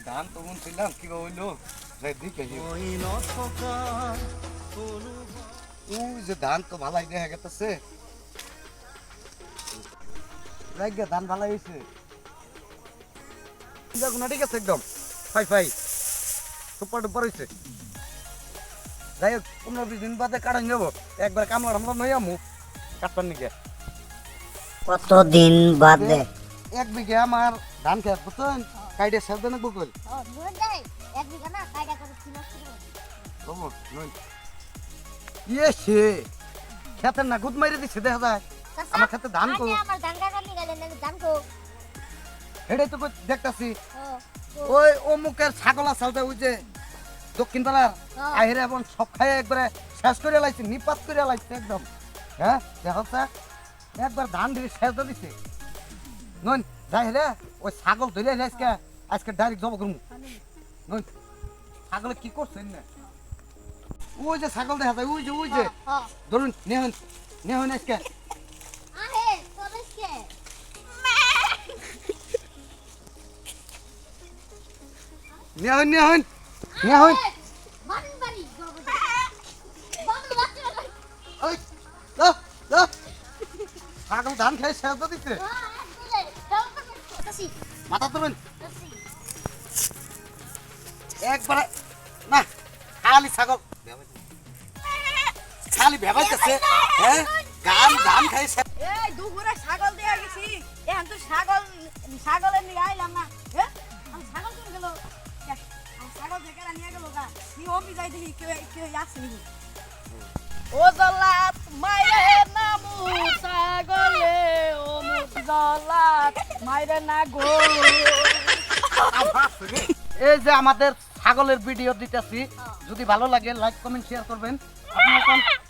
ধান তো বুনছিলাম কি হইলো দেখে ওই যে ধান তো ভালাই দেখা গেছে ধান ভালাই হয়েছে ঠিক আছে একদম ফাই ফাই সুপার ডুপার হয়েছে যাই হোক 15-20 দিন বাদে কাটাই নেবো একবার কামলা টামলা নই আমু কাটবার নিকে কতদিন বাদে 1 বিঘে আমার ধান খেত বুঝছেন কাইডে সেল দেন বকল ইয়ে সে খেতের না গুদ মাইরে দিছে দেখা যায় আমার খেতে ধান কো এটাই তো দেখতাছি ওই অমুকের ছাগল আসালতে ওই যে দক্ষিণ পাড়ার আহিরে এখন সব খাই একবারে শেষ করে লাইছে নিপাত করে লাইছে একদম হ্যাঁ দেখো একবার ধান দিয়ে শেষ দিয়ে দিছে নন যাই রে ওই ছাগল ধরে আজকে ডাইরেক্ট জব করবো নন ছাগলে কি করছেন না ওই যে ছাগল দেখা যায় ওই যে ধরুন নেহন আজকে নেহন ছাগল ধান খাই শেষ দিচ্ছে মাথা তুলবেন একবারে না খালি ছাগল খালি ভেবাইতেছে হ্যাঁ গান ধান খাই এই দুপুরে ছাগল দিয়ে গেছি এখন তো ছাগলের নিয়ে আইলাম না হ্যাঁ আমি ছাগল কিনে গেল ছাগল থেকে নিয়ে গেল গা কি অফিস যাই দেখি কেউ আসেনি ও জল্লাদ মাইরে নামু ছাগলে ও জল্লাদ মাইরে না গো এই যে আমাদের ছাগলের ভিডিও দিতেছি যদি ভালো লাগে লাইক কমেন্ট শেয়ার করবেন আপনারা